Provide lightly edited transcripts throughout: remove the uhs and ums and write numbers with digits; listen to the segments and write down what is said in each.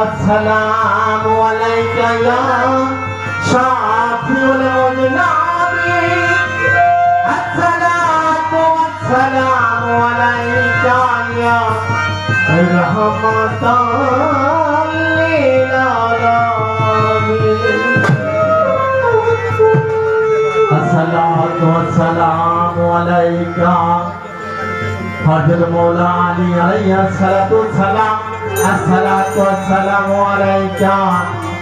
अस्सलामु अलैका या शाफिउल मुज़नबी अस्सलातु वस्सलामु अलैका या रहमतल लिल आलमीन अस्सलातु वस्सलामु अलैका हज़रत मौला अली अलैहिस्सलातु वस्सलाम अस्सलातु वस्सलामु अलैका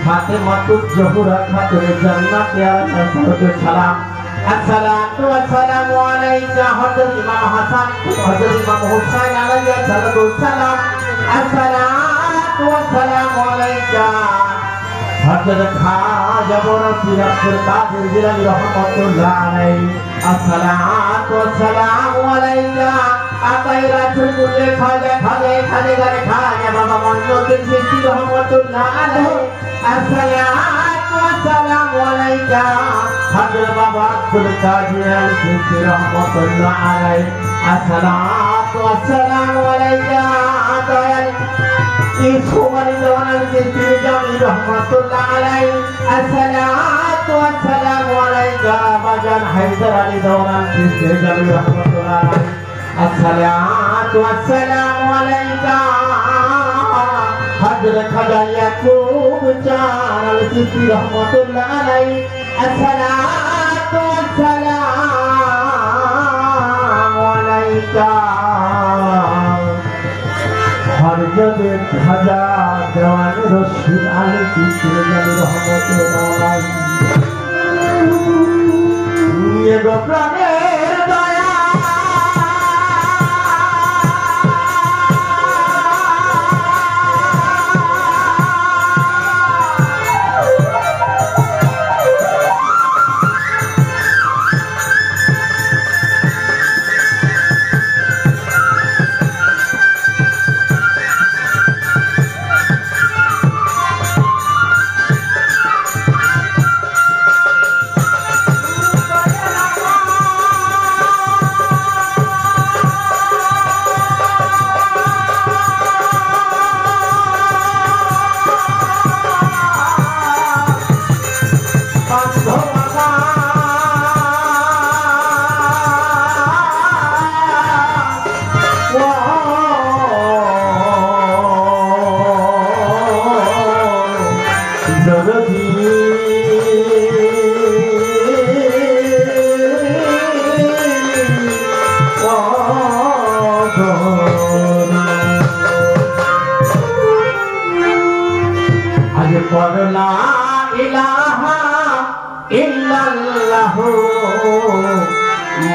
फातिमातुज़ ज़हरा खातुन जन्नत या सलाम अस्सलातु वस्सलामु अलैका हज़रत इमाम हसन हज़रत इमाम हुसैन अलैहिस्सलातु वस्सलाम अस्सलातु वस्सलामु अलैका हज़रत ख्वाजा पीर अब्दुल कादिर जिलानी रहमतुल्लाह अलैहि अस्सलातु वस्सलामु अलैका आकाई रासुल कुल्ले ख्वाजा खाने गाने ख्वाजा बाबा मोइनुद्दीन चिश्ती रहमतुल्लाह अलैहि अस्सलातु वस्सलामु अलैका हज़रत बाबा अब्दुल कादिर चिश्ती रहमतुल्लाह अलैहि अस्सलातु वस्सलामु अलैका दयाल इस्माइल दवाना चिश्ती जामी रहमतुल्लाह अलैहि अस्सलातु वस्सलामु अलैका बाजान हैदर अली दवाना चिश्ती जामी रहमतुल्लाह अलैहि अस्सलातु वस्सलामु अलैका हज़रत ख्वाजा याकूब चानल चिश्ती रहमतुल्लाह अलैहि अस्सलातु वस्सलामु अलैका हज़रत ख्वाजा दीवान रशीद अली चिश्ती रहमतुल्लाह अलैहि ये गो प्राणेर दया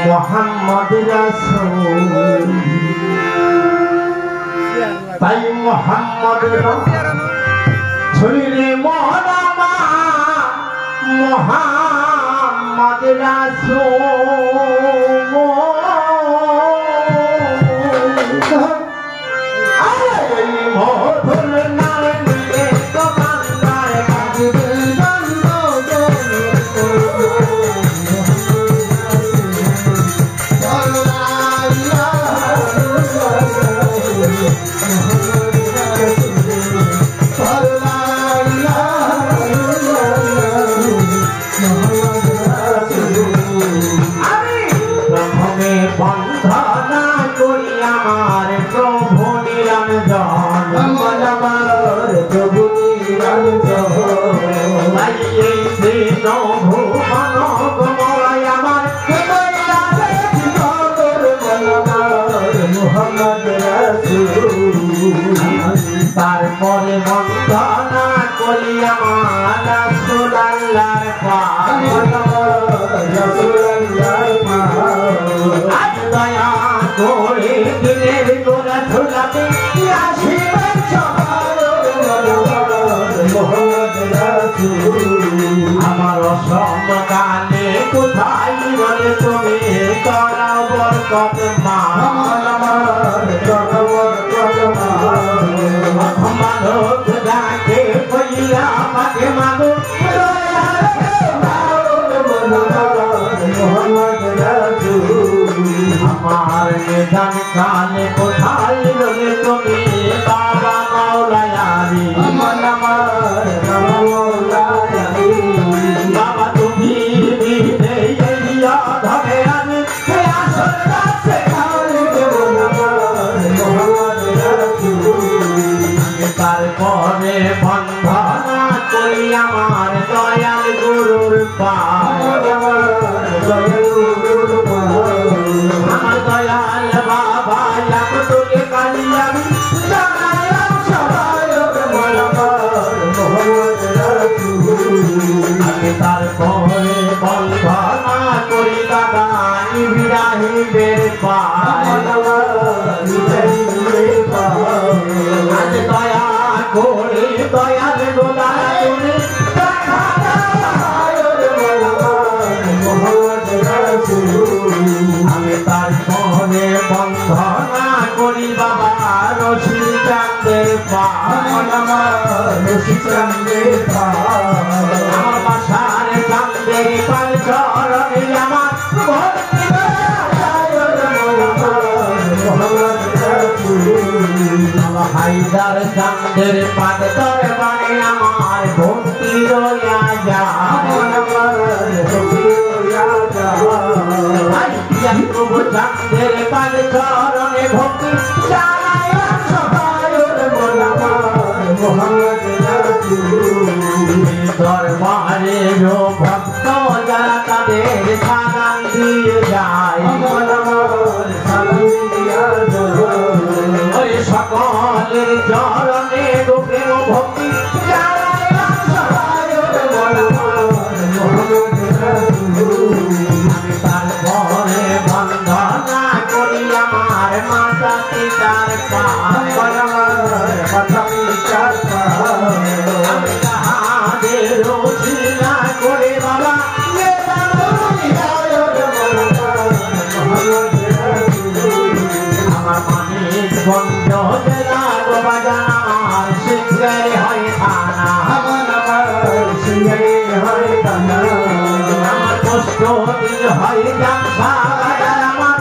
मोहम्मद रसूल ताई मोहम्मद छुरी मोहम्मा मोहम्मद रसूल আল্লাহর পাক আজ দয়া করে দিনের গোড়া ঝুলাতে আসিবেন সবার আমার অসমকালে কোথায় বলে তুমি করাও বরকত মা মানব ডাকে কইয়া মাকে মাগো আমার নিদান কালে কোথায় বলে তুমি বাবা মাওলায়ারি বাবা তুমি দিতে ইয়া ধরে আমি আসল কাছে তারপরে বন্ধনা করি আমার দয়াল গুরুর পায় আমার দয়াল বাবা তোকে কালি আমি তারপরে বন্ধনা করি দাদা ইব্রাহিমের পায় আজ দয়া করে দয়াল গোদা তুমি আমি তারপরে বন্ধনা করি বাবা রশি চাঁদের আমার বাসার চাঁদের পাল চরণে আমার হাইদার চাঁদের পাদ দরবারে আমার ভক্তি রইয়া প্রভু চাঁদের পাদ চরণে ভক্তি দরবারে ভক্ত যারা তাদের সালাম দিয়ে যায় সকলের চরণে রূপে ভক্তি আমি তারপরে বন্দনা করি আমার মাতা পিতার আমি তাহাদের রোজিনা করে বাবা আমার মানিক গঞ্জ জেলা গোবাজান আমার সিংহাই হয় থানা আমার কষ্ট দিন হয় জামসা বাজার আমার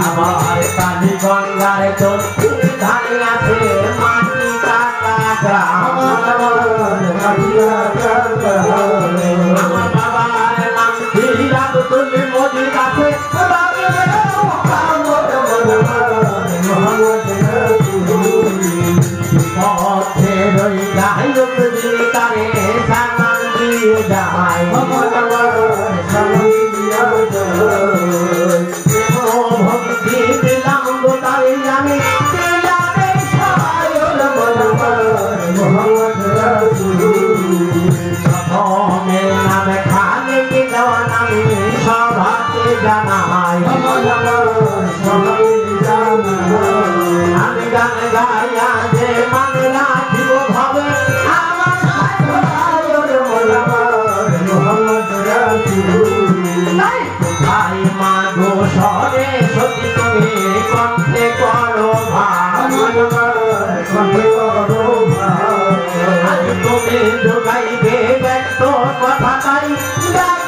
আমার কালী গঙ্গার চলছে ধানে আছে মাটি কাটা গ্রাম আমার বাবার নাম ধীরাব তুমি মোদির কাছে পথে রই যাই তারে সামান দিয়ে যায় ভক্তি দিলাম গোটাই আমি প্রথমের নামে খালে কি দেওয়ান আমি সভাতে জানাই আমি গান গাইয়া যে মানে রাখিব ভাবে আমার ভাই মা গো সরে সতী তুমি কণ্ঠে করো ভাই তুমি যোগাইবে ব্যক্ত কথা তাই স্থান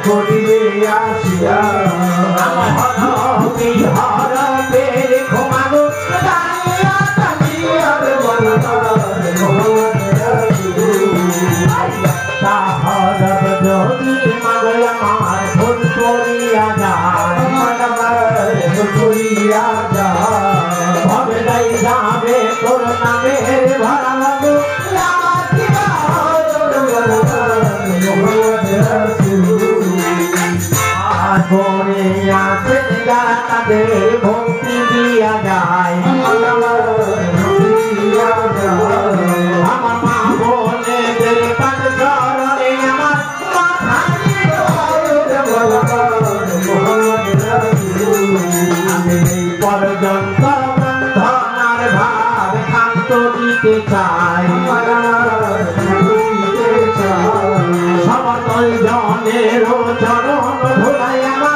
করিবে আসিয়া হরবে ঘুমাগো হরব যদি মাগো আমার ভুল করিয়া যায় ভবে যাই যাবে তোর নামের ভরা লাগো তাদের ভক্তি দিয়া যায় আমার মা বোনেদের পাদ চরণে আমার আমি এই পর্যন্ত বন্ধনার ভাব শান্ত দিতে চাই সমতল জনের চরণ ধুলাই আমার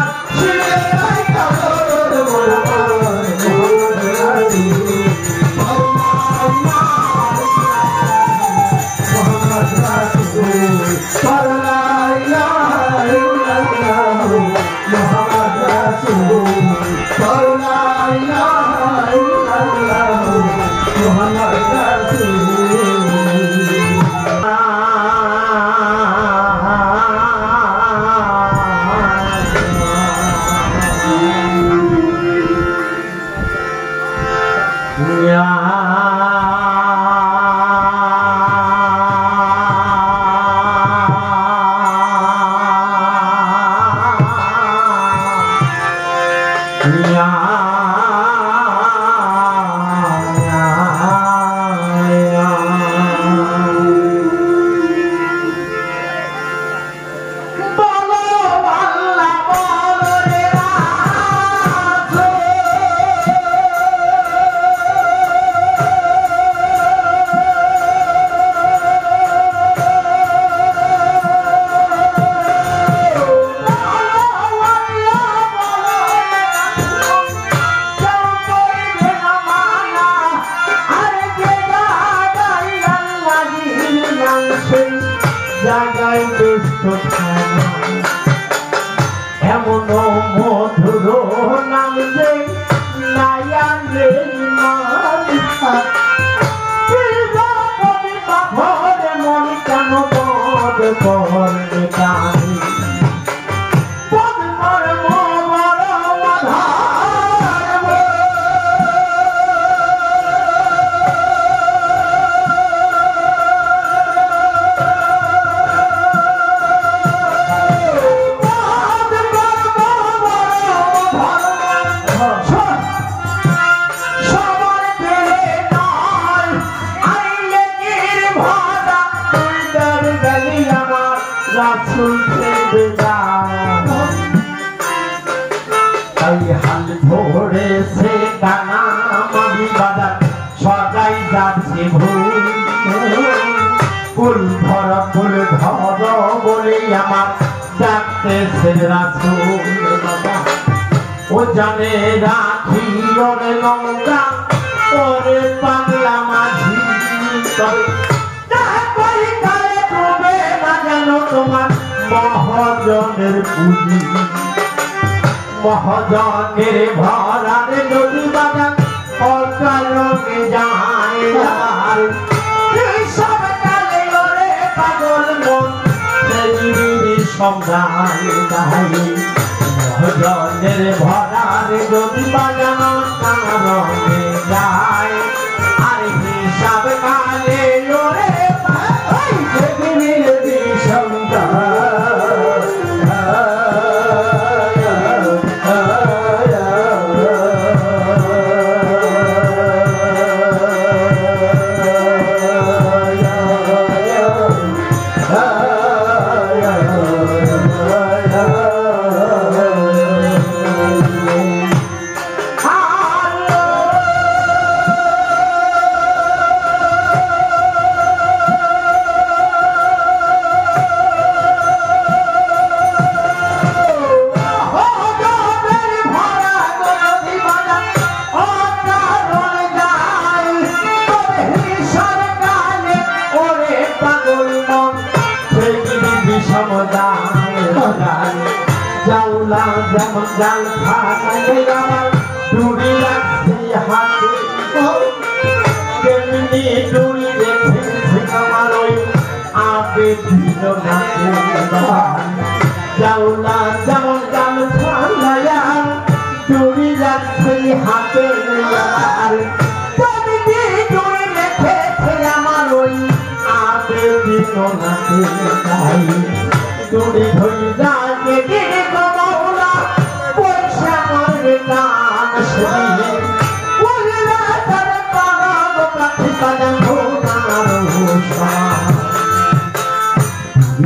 এমন মধুর নাম যে নায়ারে মন কেন বদ করবে কানি হাল ধরে সে গানা মাঝি বাজার সজাই যাচ্ছে ভুল ফুল ধর ফুল ধর বলে আমার ডাকতেছে রাসূল ও জানে রাখি ওরে লঙ্কা ওরে পাগলা মাঝি তোমার মহাজনের পুঁজি মহাজনের ভরার নদী বাগান অকালকে যায় সব কালে ওরে পাগল মন সম্রাট মহাজনের ভরার নদী বাগান অকালকে যায় আর হিসাব কালে ওরে জাউলা যেমন জাল খাটাই আমার ডুরি রাখছি হাতে তেমনি ডুরি রেখেছি আমার ওই আবেদিন নাচে জাউলা যেমন জাল খাটাই ডুরি রাখছি হাতে আর তেমনি ডুরি রেখেছি আমার ওই আবেদিন নাচে ডুরি ধরি যায় ময়দান সেদিন ওইরা তার পাগাব প্রার্থিতা দেখো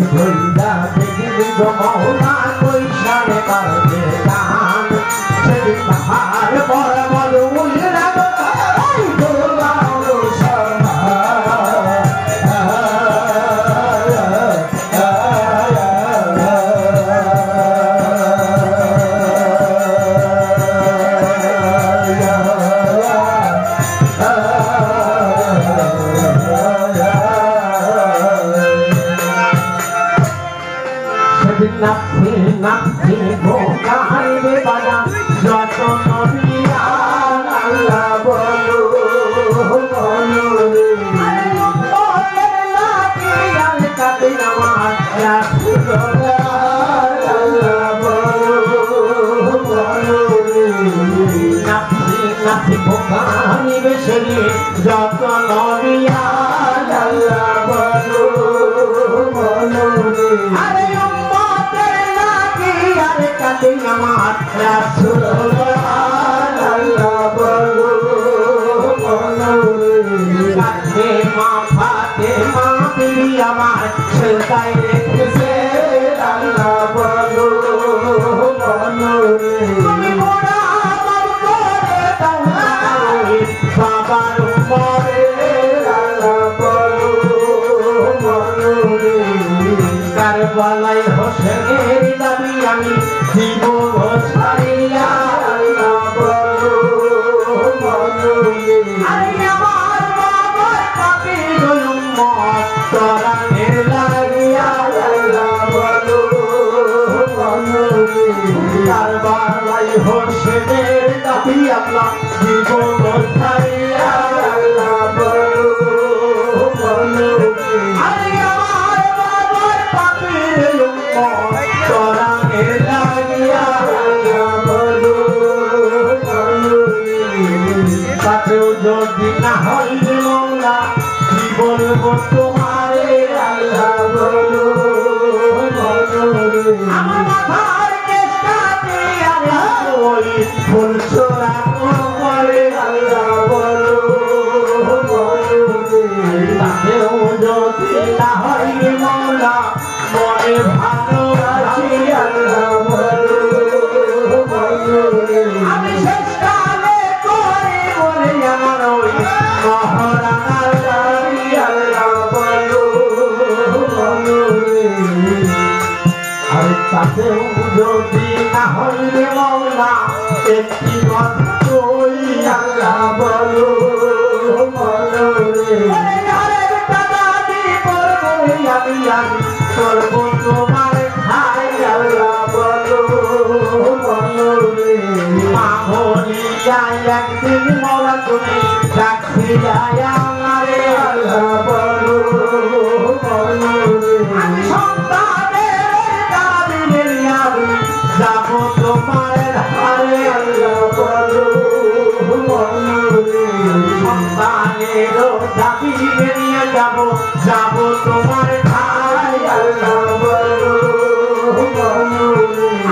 ধৈরা দেখিলি গো মৌলা কৈশারে পারবে গান সেদিন তাহার বড় বড় উইরা গো নাচি নাচি গাইবে বাজা যত নদিয়া আল্লাহ বলো বলো আরে মোদের লাগিয়াল কাতে নামাজ আল্লাহ বলো বলো নাচি নাচি গাইবে সেলি যত নদিয়া আল্লাহ বলো বলো আরে আমার রাসূলুল্লাহ আল্লাহ বলো বলো কাছে মা ফাতেমা বিবি আমার সেজদায় রেখেছে আল্লাহ বলো বলো তুমি মোরা আমার করে দাও বাবার উপরে আল্লাহ বলো বলো কারবালায় হোসেনের দাবি আমি জীবন ছাড়িয়া আল্লাহ বলো বলো আরে আমার বাবার পাপী উম্মত তরানের লাগিয়া আল্লাহ বলো বলো কারবালায় হোসেনের দাবি আল্লাহ জীবন ছাড়িয়া আল্লাহ বলো বলো আরে আমার বাবার পাপী উম্মত তরানের লাগিয়া আল্লাহ বলো বলো তাতেও যদি না হইলে মৌলা কি বলবো তোমারে আল্লাহ বলো বলো আমার মাথার কেশটাতে আল্লাহ ওই ফুল ছোড়া করে আল্লাহ বলো বলো তাতেও যদি না হইলে মৌলা মনে ভালোবাসি আল্লাহ বলো বলো আমি শেষকালে করে বলে আমার ওই মহারানার দাবি আল্লাহ বলো বলো আরে তাতেও যদি না হইলে মৌলা একটি কথা কই আল্লাহ বলো বলো আমি করবো তোমার খাই আল্লাহ বলো বলো মা বলিয়া একদিন মরা তুমি সাক্ষী যায় আমারে আল্লাহ বলো বলো আমি সন্তানের দাবিনের আমি যাব তোমার হারে আল্লাহ বলো বলো সন্তানের দাবিনে নিয়ে যাব যাব তোমার ঠাই আল্লাহ বলো বলো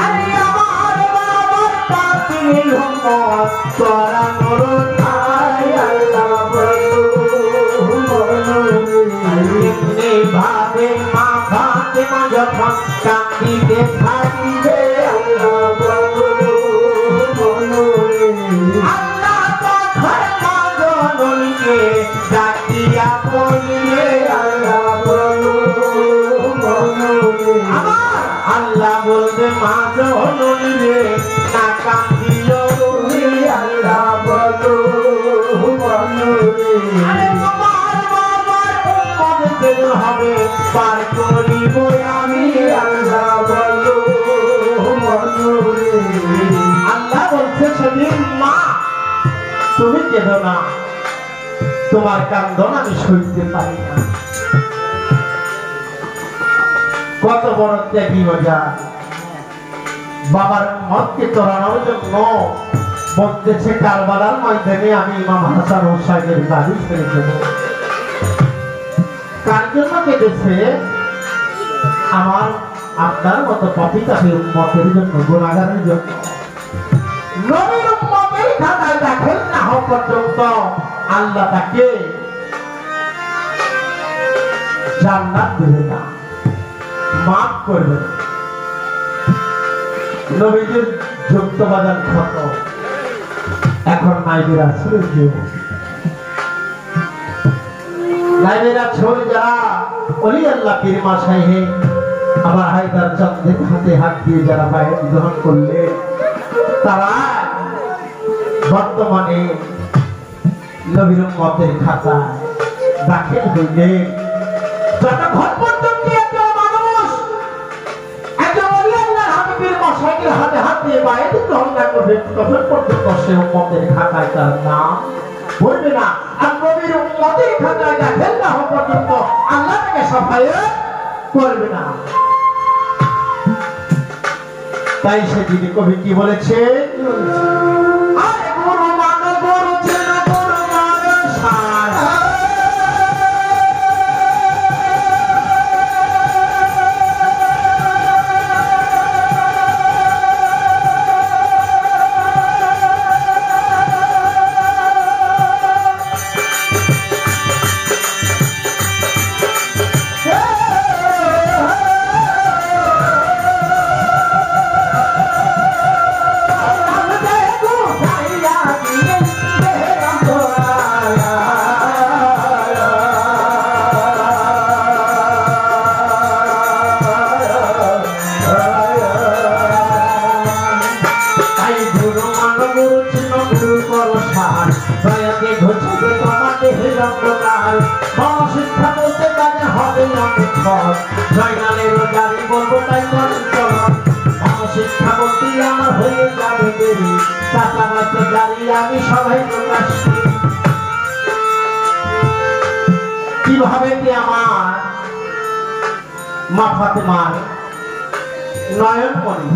আরে আমার বাবার পাপী উম্মত তরানোর ঠাই আল্লাহ বলো বলো এমনি ভাবে মা ফাতেমা যখন কাঁদিতে থাকিবে আল্লাহ বলো বলো আল্লাহ তখন মা জননীকে ডাকিয়া বলিবে আল্লাহ বলো বলো আল্লাহ বলবে মা জননী রে না কাঁদিও তুমি আল্লাহ বলো বলো আরে তোমার বাবার উম্মতদের হবে পার করিব আমি আল্লাহ বলো বলো আল্লাহ বলছে সেদিন মা তুমি কেঁদো না তোমার কান্দন আমি সইতে পারি না কত বড় ত্যাগী মজা বাবার মতকে তোলানোর জন্য বলতেছে কারবালার ময়দানে আমি ইমাম হাসান হোসাইনের দাবি ছেড়ে দেব কার জন্য কেঁদেছে আমার আপনার মতো পতিতাদের উম্মতের জন্য গুনাহগারের জন্য নবী পর্যন্ত আল্লাহ তাকে জান্নাত দেবে না, মাফ করবে। নবীদের যুক্তবাজার ক্ষত এখন নাইবেরা ছেড়ে দিও, নাইবেরা ছেড়ে যারা অলি আল্লাহ পীর মাশাইখ আবার হায়দার চাঁদের হাতে হাত দিয়ে যারা বাইরে গ্রহণ করলে তারা বর্তমানে নবীর উম্মতের খাতায় দাখিল হইলে যতক্ষণ পর্যন্ত একটা মানুষ একটা অলি আল্লাহর হাবিবের মাশাইখের হাতে হাত দিয়ে বাইরে গ্রহণ না করবে ততক্ষণ পর্যন্ত সে উম্মতের খাতায় তার নাম বলবে না। আর নবীর উম্মতের খাতায় দাখিল না হওয়া পর্যন্ত আল্লাহ তাকে সাফায়াত করবে না। তাই সেদিন কবি কি বলেছে, আরে গুরু মান গুরু চেন গুরু মান সারা কিভাবে কি আমার মা ফাতেমার নয়ন মনি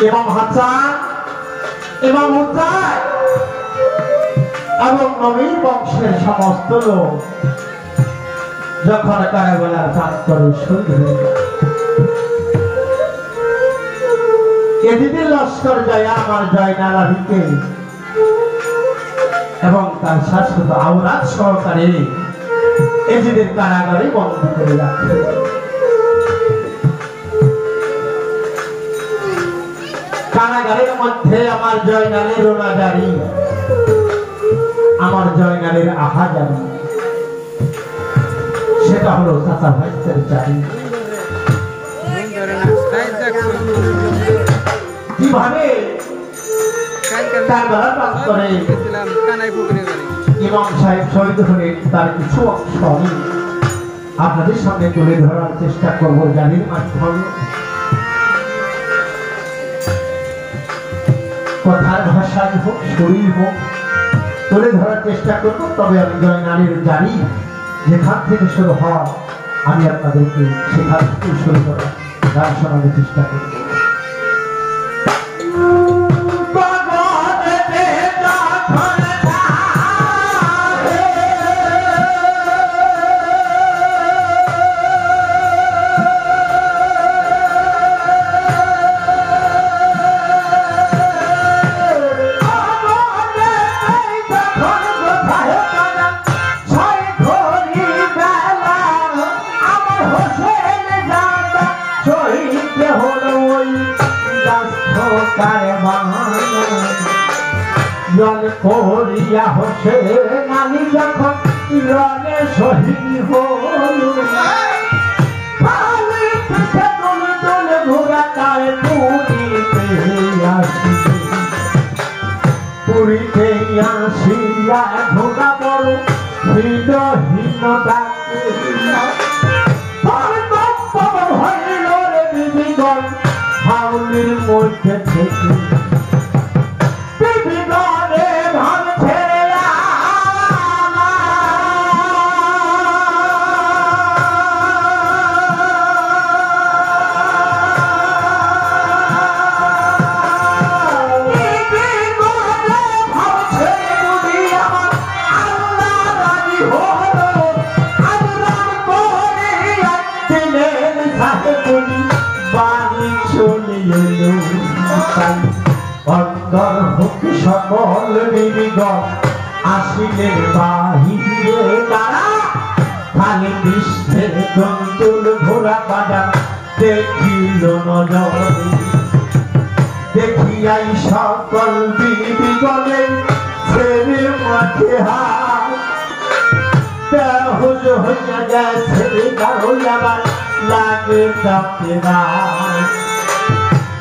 ইমাম হাসান ইমাম হুসাইন এবং নবীর বংশের সমস্ত লোক যখন কারাগারের প্রান্তরে শহীদ হয়ে যায়, এদিদের লস্কর যায় আমার জয়নালাভিকে এবং তার শাশ্বত আওরাত সহকারে এজিদের কারাগারে বন্দী করে রাখে। কারাগারের মধ্যে আমার জয়নালের রোনাজারি, আমার জয়নালের আহাজারি, সেটা হলো চাচা ভাইসের জারি। কিভাবে ইমাম সাহেব শহীদ হলেন তার কিছু অংশ আমি আপনাদের সামনে তুলে ধরার চেষ্টা করব জানির মাধ্যমে। কথার ভাষায় হোক শরীর হোক তুলে ধরার চেষ্টা করব। তবে আমি জয়নালের জানি যেখান থেকে শুরু হয় আমি আপনাদেরকে সেখান থেকে শুরু করার গান শোনানোর চেষ্টা করব। নানি যখন রণে শহীদ হল পুরীতে আসিয়া ধোকা বড় হীনহীনতা হইল রে বিবিগণ হাউলির মধ্যে থেকে Bye. সকল নিবিগণ আসিলেন বাহিরে তারা খালি পৃষ্ঠে দন্তুল ঘোড়া বাজার দেখিল নজরে দেখিয়াই সকল বিবিগণে ছেড়ে মাঠে হাত বেহুশ হইয়া গেছে কারো আবার লাগে তাকে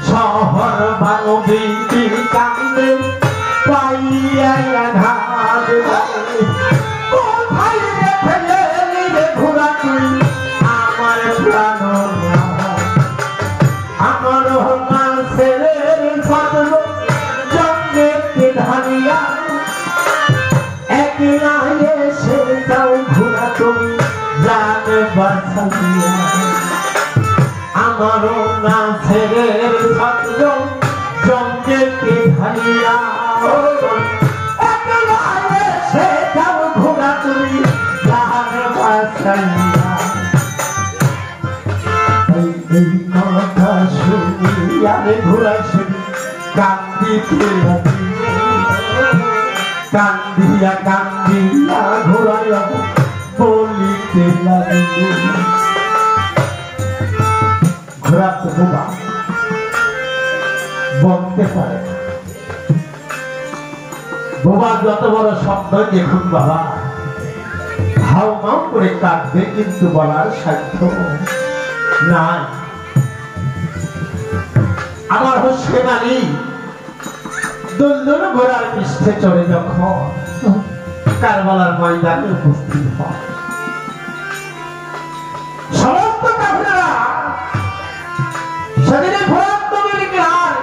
শহর ভাঙবি কান্দে পাইয়া ঘাট কোথায় রেখে এলি রে ঘোড়া তুই আমার প্রাণ আমার মাসের সদর জঙ্গে ধারিয়া একলা এসে যাও ঘোড়া তুমি জানে বাঁচাইয়া আমার মাসের সদর জঙ্গে ধারিয়া একলা এসে যাও ঘোড়া তুমি জানে বাঁচাইয়া এই কথা শুনিয়া রে ঘোড়া শুনি কান্দিতে কান্দিয়া কান্দিয়া ঘোড়ায় বলিতে লাগিল ঘোড়া তো বোবা বলতে পারে বোবা যত বড় শব্দ দেখুন বাবা হাউ মাউ করে কাঁদবে কিন্তু বলার সাধ্য নাই আমার হোসেন আলী দুলদুল ঘোড়ার পৃষ্ঠে চড়ে যখন কারবালার ময়দানে উপস্থিত হয় সমস্ত কাফেররা সেদিনে ঘোড়ার নবীর গ্রাম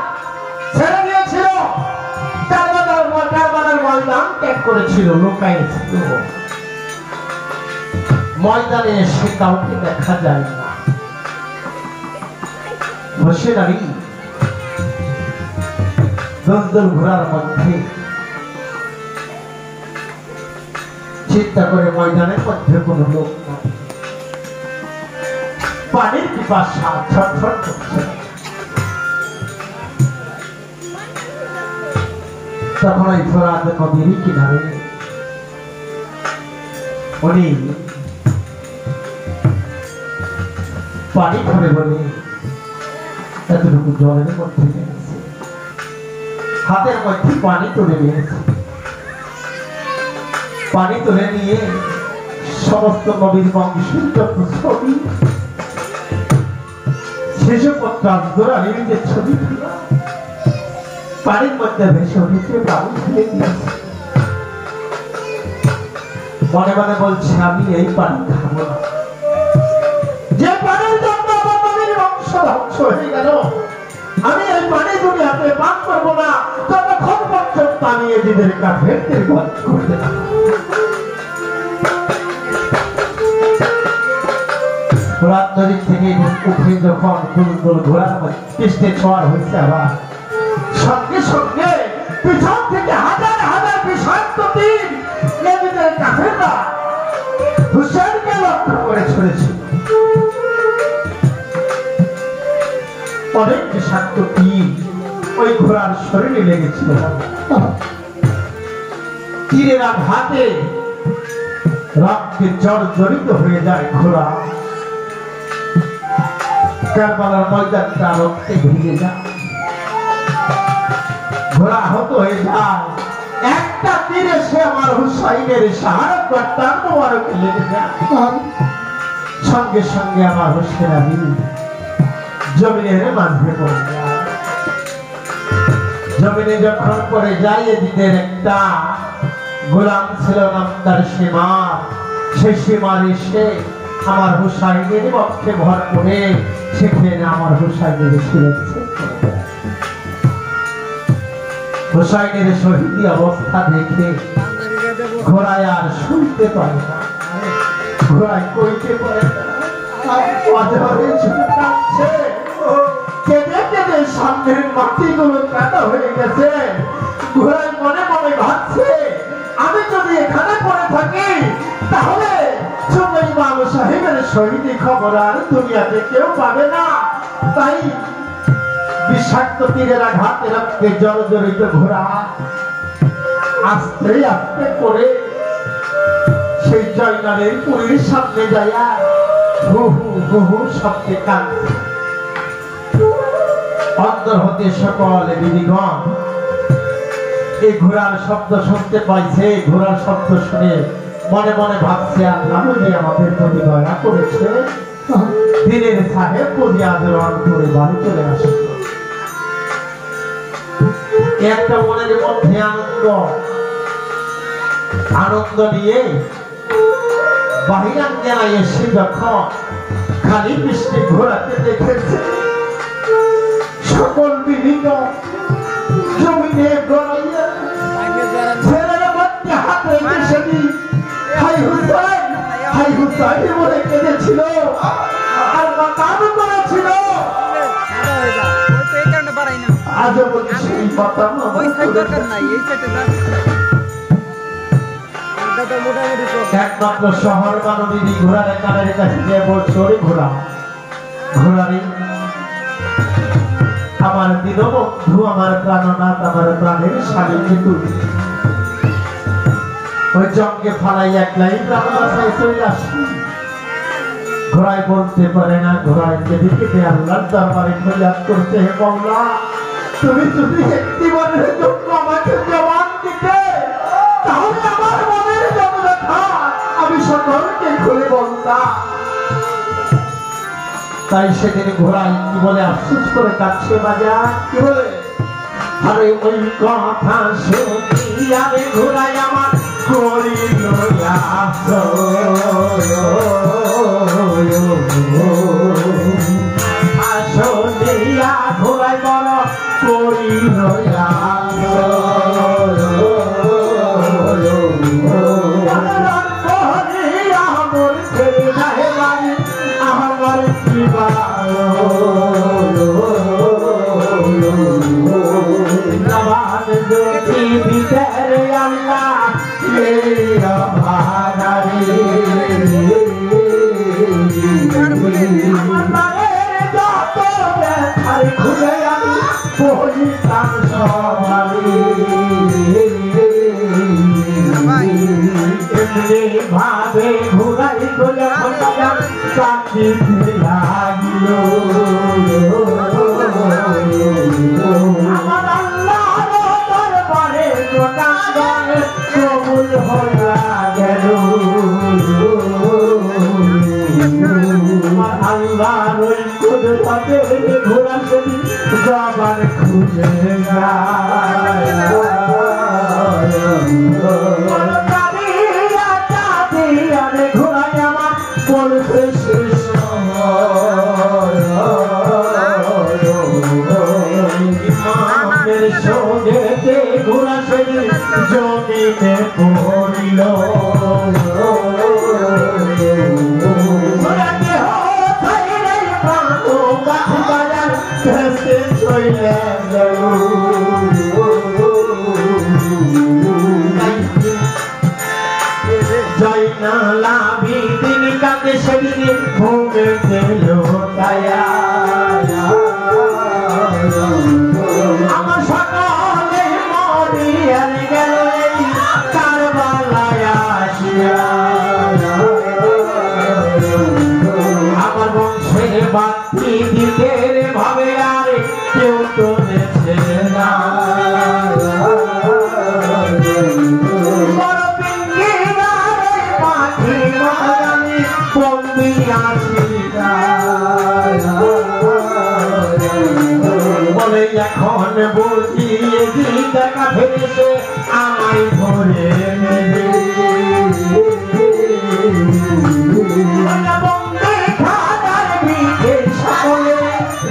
ছেড়ে দিয়েছিল কারবালার ময়দান ত্যাগ করেছিল লুকাইছিল ময়দানে এসে কাউকে দেখা যায় না হোসেন আলী দুলদুল ঘোড়ার মধ্যে চিন্তা করে ময়দানের মধ্যে কোন লোক নাই পানির পিপাসা ছটফট করছে তখন ওই ফোরাত নদীর কিনারে উনি পানি ধরে বলে এতটুকু জলের মধ্যে গেছে হাতের মধ্যে পানি তুলে নিয়েছে পানি তুলে নিয়ে সমস্ত নবীর বংশের যত ছবি শিশুপত্র আব্দুল আলীর যে ছবি পানির মধ্যে ভেসে উঠেছে পানি ফেলে দিয়েছে মনে মনে বলছে আমি এই পানি খাবো না যে পানির জন্য আমার নবীর বংশ ধ্বংস হয়ে গেল আমি এই পানি দুনিয়াতে পান করবো না ততক্ষণ পর্যন্ত আমি এদের কাফেরদের বধ করতে না ফোরাত নদী থেকে উঠে যখন দুলদুল ঘোড়ার পৃষ্ঠে ছোঁয়ার হয়েছে আবার সঙ্গে সঙ্গে পিছন থেকে হাজার হাজার বিষাক্ত তীর এদের কাফেররা হুসেনকে লক্ষ্য করে ছড়েছিল অনেক বিষাক্ত তীর ওই ঘোড়ার শরীরে লেগেছিল তীরের আঘাতে রক্তে জর্জরিত হয়ে যায় ঘোড়া কারবালার ময়দানটা রক্তে ভিজে যায় ঘোড়া আহত হয়ে যায় একটা তীরে সে আমার হুসাইনের শাহাদাত বার্তা মোবারকে লেগে যায় সঙ্গে সঙ্গে আমার হোসেন আলী জমিনের মাঝে পড়ে যায় জমিনে যখন পড়ে যায় এদিকের একটা গোলাম ছিল নাম তার সীমার সে সীমার এসে আমার হুসাইনের পক্ষে ভর করে সেখানে আমার হুসাইনের ছিলেছে হুসাইনের শহীদি অবস্থা দেখে ঘোড়ায় আর শুনতে পারে না ঘোড়ায় কইতে পারে না অজরে ছুটে কাঁদছে কেঁদে কেঁদে সামনের মাটিগুলো কাটা হয়ে গেছে ঘোড়ায় মনে মনে ভাবছে আমি যদি এখানে পড়ে থাকি তাহলে ইমাম সাহেবের শহীদি খবর আর দুনিয়াতে কেউ পাবে না তাই বিষাক্ত তীরের আঘাতে রক্তে জর্জরিত ঘোড়া আস্তে আস্তে করে সেই জয়নারের পুরীর সামনে যাইয়া হু হু হু হু শব্দে কাঁদছে। অন্তর হতে সকল বিধিগণ এই ঘোড়ার শব্দ শুনতে পাইছে। ঘোড়ার শব্দ শুনে মনে মনে ভাবছে আল্লাহ যে আমাদের প্রতি দয়া করেছে, দিনের সাহেব প্রতি আদরণ করে বাড়ি চলে আসে। একটা মনের মধ্যে আনন্দ নিয়ে বাহিরাঙ্গনায় এসে যখন খালি বৃষ্টি ঘোরাতে দেখেছে, সকল বিভিন্ন জমিনে গড়াইয়া ছেলের মধ্যে হাত রেখে সেদিন হাই হুসাইন হাই হুসাইন বলে কেঁদেছিল আর মাতাম করেছিল। আজও বলছি সেই মাতাম একমাত্র শহর মানবী ঘোড়ার কানের কাছে গিয়ে বলছে, ওরে ঘোড়া ঘোড়ারে আমার দীনবন্ধু, আমার প্রাণনাথ, আমার প্রাণের স্বামীকে তুলি ওই জঙ্গে ফালাই একলাই প্রাণ বাঁচাই চলে আসি। ঘোড়ায় বলতে পারে না, ঘোড়ায় কেঁদে কেঁদে আল্লাহর দরবারে ফরিয়াদ করতে, হে মাওলা তুমি যদি একটি বারের জন্য আমাকে জবান দিতে তাহলে আমার মনের যত ব্যথা আমি সকলকে খুলে বলতাম। তাই সেদিন ঘোড়ায় কি বলে আফসোস করে কাছে বাজার কি বলে, আরে ওই কথা শুনি আরে ঘোড়ায় আমার করিল আসলিয়া ঘোড়ায় বড় করিল আমার ভিতরে আল্লাহ খুলে আমি পড়িতাম সবাই এমনি ভাবে ঘুরাই তোলে কাঁদিতে লাগিল। আমার আল্লাহর দরবারে প্রকাশ কবুল হইয়া গেল। আমার আল্লাহর ওই কুদরতে ঘোড়া সেদিন জবান খুলে ঘোড়ায় আমার বলতে শেষ সঙ্গে ঘোড়া সেদিন জমিতে পড়িল। জয়নালাভি তিনি কাঁদে সেদিন ভূমে গেল তায়া। আমার সকলে মরিয়ার গেল কারবালায় আসিয়া। আমার বংশের বাতি দিতে ভাবে আর কেউ তো নেছে না। বলে এখন বুঝিয়ে দেখা ফেলেছে আমায় ধরে নেবে। বন্দে খাদার ভিড়ে সকলে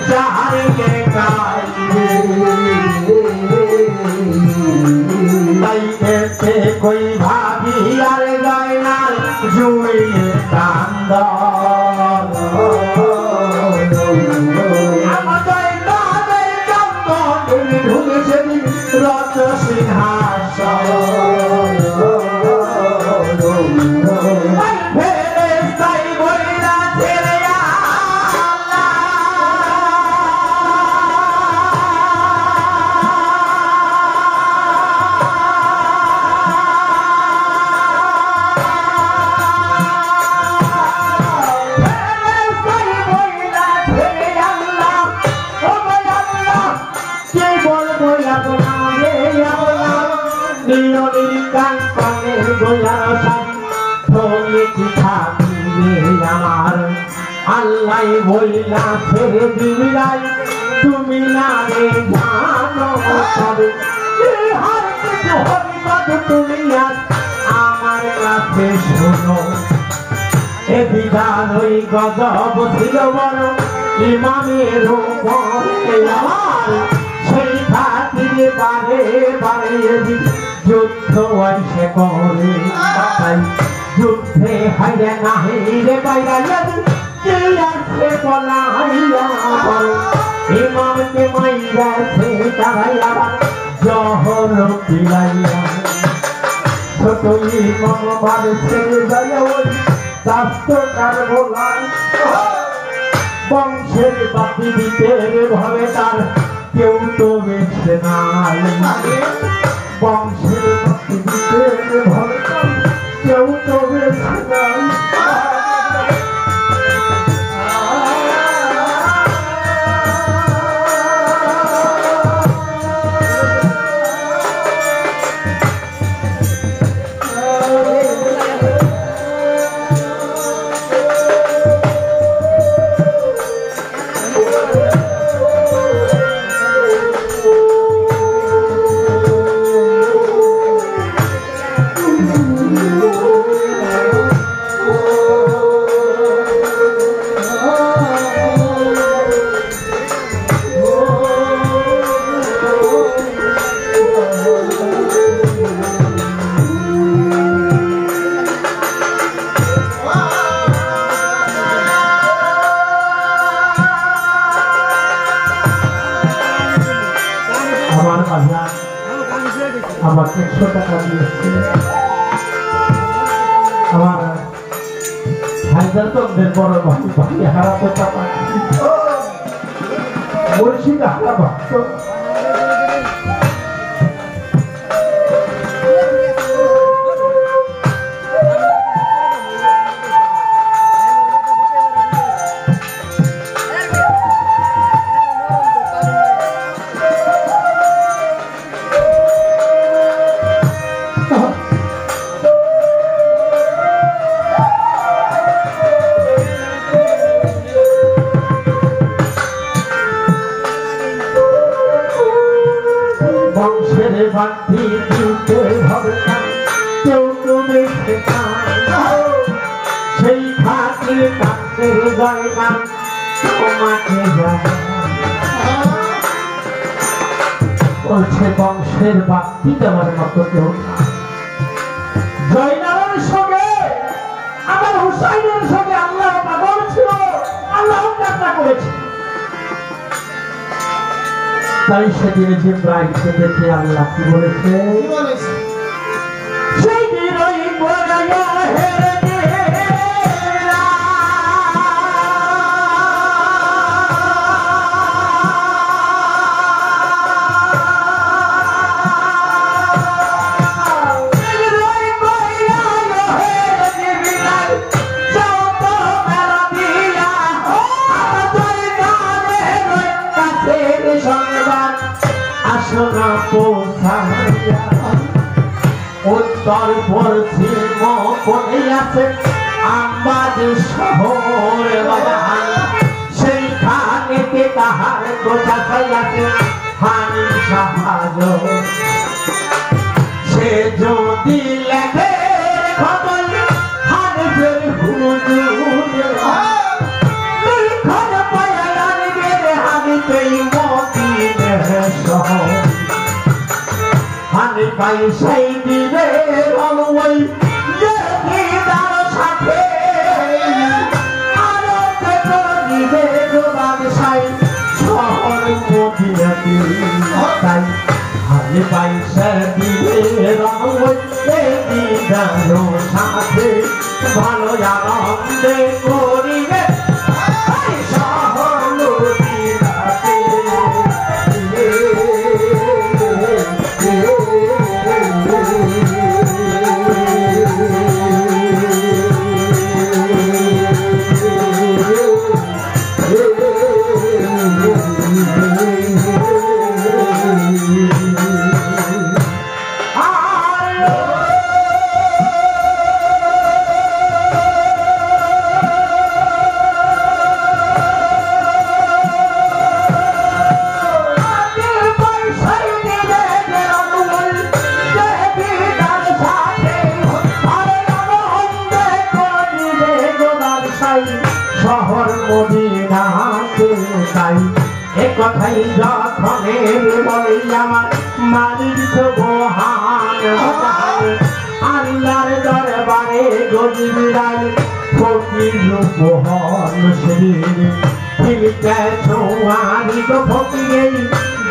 যাহারিকে কাইবে। তাই এতে কই ভাবি আর জয়নাল জুড়িয়ে কান্দ। রত সিংহা আমার আল্লাহ বইলা ছেড়ে দিবিলাই তুমি না রে জানো তবে হার কিছু হবি কত তুমি আর আমার কাছে শোনো এ বিধান ওই গজব ছিল বড় ইমামের উপরে আমার সেই খাতিরে বারে বারে যুদ্ধ আইসে করে তাই যুদ্ধে হাইরে না হাইরে বাইরা কে আছে বলাইয়া বড় ইমামকে মাইরা সে তারাইয়া জহর পিলাইয়া ছোট ইমাম বাড়ি ছেড়ে যাইয়া ওই রাষ্ট্রকার বলাই বংশের বাতি দিতে ভাবে তার কেউ তো বেঁচে নাই বংশের বাতি দিতে ভাবে তার কেউ তো বেঁচে নাই আমার 100 টাকা দিয়েছে আমার হায়দার তন্দের বড় ভাই হারাতে টাকা মুর্শিদা হারাবা বাঁধি দিতে হবে না কেউ তো বেঁচে সেই খাতির কাঁদতে যায় না তোমাকে বলছে বংশের বাকি দেওয়ার মতো কেউ না জয়নালের সঙ্গে আমার হুসাইনের সঙ্গে আল্লাহ পাগল ছিল আল্লাহ যাত্রা করেছে তাই সেদিন জিব্রাইলকে দেখে আল্লাহ কি বলেছে সেই দিনই বলায়া হেরে গেলা দিনই বলায়া হেরে গেলা যাও তো মেলা দিয়া আমার জয়নালের কাছে সংবাদ আসনা পৌঁছাইয়া উত্তর পশ্চিম কোণে আছে আম্বাজ শহর বাজার সেইখানেতে তাহার গোটা আছে হানি সাহায্য সে যদি লেখে খবর হানফের হুজুর লিখন পয়লার গেলে হানিফেই মদিনে শহর হানি পাই সেই দিনে রলওই জেদিদার সাথে আরো পেটর দিবে জোবান সাই শহর মদিনাতে তাই হানি পাই সেই দিনে রলওই জেদিদার সাথে ভালো আনন্দে করিবে শহর মদিনাতে শহর মদিনাতে তাই এ কথাই যখন বলে আমার মালিক তো মহান আল্লাহর দরবারে গজিরাই ফকির রূপহন শরীর ফিরতে ছোয়ারি তো ফকিরে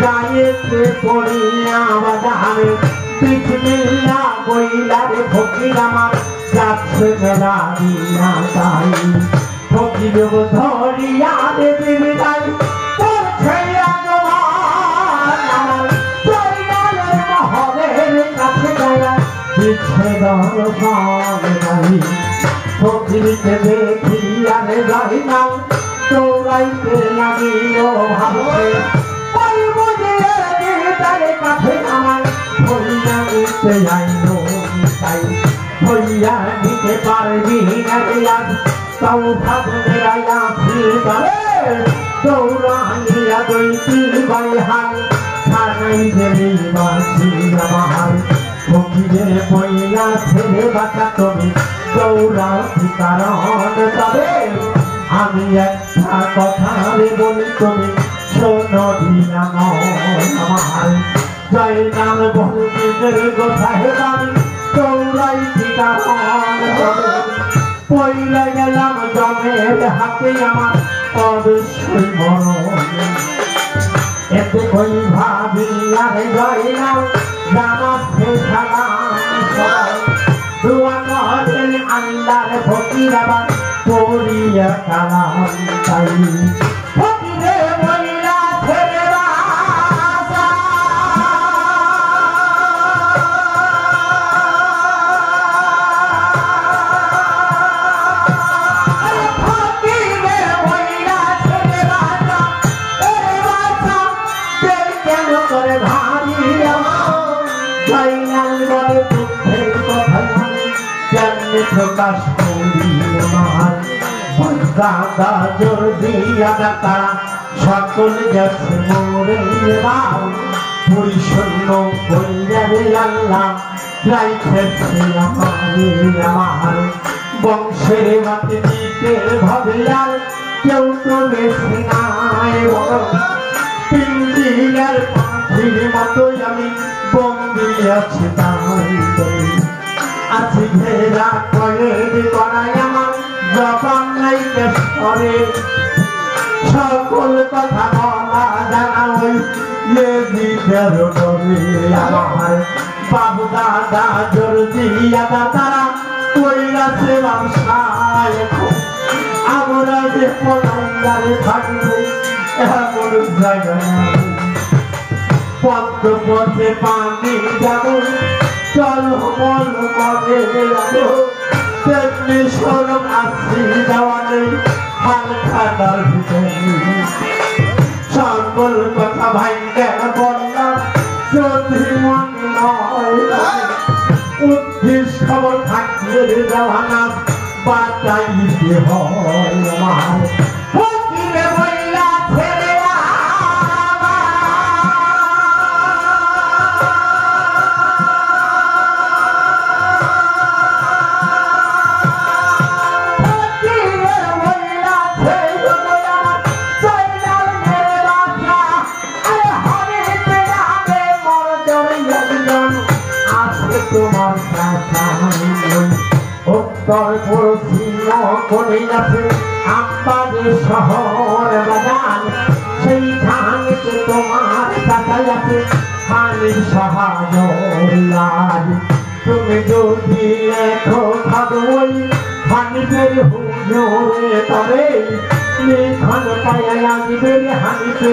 গায়েতে পড়িয়া বাজারে বিসমিল্লাহ বইলারে ফকির আমার যাচ্ছে মেলা দিয়া তাই ফকির ধরিয়া দেবী বিদায় করছে আগমন আমার জয়নালের মহলের কাছে যায় দিচ্ছে দর্শন নাই ফকিরকে দেখিয়া রে জয়নাল দৌড়াইতে লাগিল ভাবছে ওই বুঝিয়ে তারে কাছে আমার হইয়া নিতে আইল তাই হইয়া নিতে পারবি না আজ তাও ভাবনে আছি বলে দৌড়াইয়া দইতি বাই হাই থানাই গেলি বাঁচি আমার ফকিরে বইয়া ছেলে বাঁচা তুমি দৌড়াতি কারণ তবে আমি একটা কথা বলি তুমি শোনো দিনা আমার জয়নাল বহুদিনের কথা আমি দৌড়াইতি কারণ তবে পইলা গেলাম জমের হাতে আমার অবশ্যই মরণ এতে কই ভাবি আরে জয়নাল জানাতে সালাম দোয়া করেন আল্লাহর ফকির আবার পড়িয়া কালাম তাই ফকিরে বইলা ছেড়ে প্রকাশ করি আমার দাদা জোর দিয়া তারা সকল গেছে মোরে পরিচ্ছন্ন কইরে আল্লাহ রাইখেছে আমার বংশের মাটি দিতে ভাবে আর কেউ তো বেশি নাই পিঞ্জিরার পাখির মতোই আমি বন্দি আছি তাই আছি ঘেরা কয়েক করাই আমার যখন নাই কেশরে সকল কথা বলা জানা ওই দিদের ডরে আমার বাবু দাদা জোর দিয়া তারা কইরাছে ব্যবসায় আমরা যে পলাইয়ারে থাকবে এমন জায়গা পদ্ম পথে পানি যাব চল মন মনে আলো তেমনি সরম আসি যাওয়া নেই হালখানার ভিতরে সকল কথা ভাইকে বললাম যদি মন নয় উদ্দেশ খবর থাকলে যাওয়া না বাঁচাইতে হয় আমার ফকিরে বইলা ছেড়ে তোমার উত্তর পশ্চিম করে আছে আমাদের শহর বাজার সেইখানেতে তোমার কাছে আছে হানির সহায় তুমি যদি লেখো খাদই হানিদের হুজুরে তবে লিখন পায় আসবেন হানিতে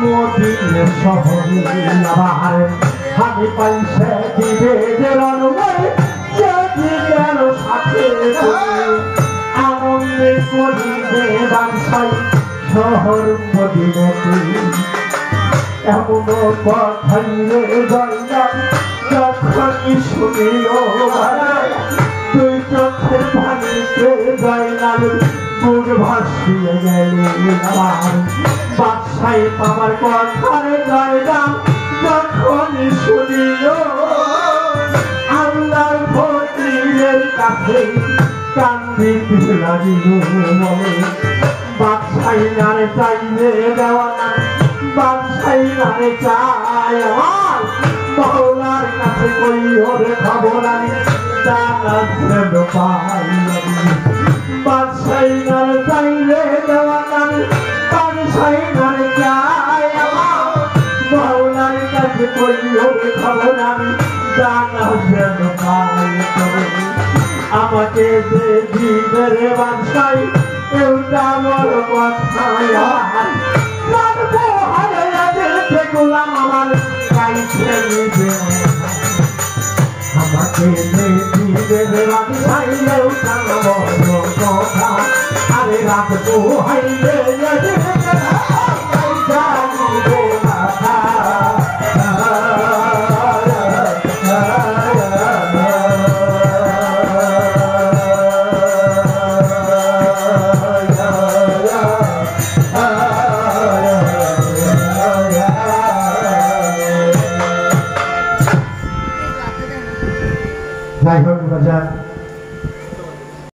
মোদির শহরে আবার হানি পাইছে দিবে জেলার সাথে আনন্দে করিবে ব্যবসায়ী শহর মদিনাতে এমন কথাই জয়নাল যখনই শুনিল দুই চোখের পানিতে জয়নাল বুক ভাসিয়ে গেল আমার বাদশাহী পাবার কথার জয়নাল যখনই শুনিল আল্লাহর ফকিরের কাছে কান্দিতে লাগিল মনে বাদশাই নারে চাইলে দেওয়ানা বাদশাই নারে চাই আমার মহলার কাছে কই ওরে খবর আনি জানাচ্ছেন পাই বাদশাই নারে চাইলে দেওয়ানা বাদশাই নারে চাই আমার মহলার কাছে কই ওরে খবর আনি জানাচ্ছেন পাই আমাকে যে দিবে রে বাদশাই एउटा मोर কথায়া রাখবো হারাতে গোলাম আমার কাইছে নিবে আমাকে দিবে দেওয়ানি ভাই एउटा মোর কথা আরে রাখবো হাইলে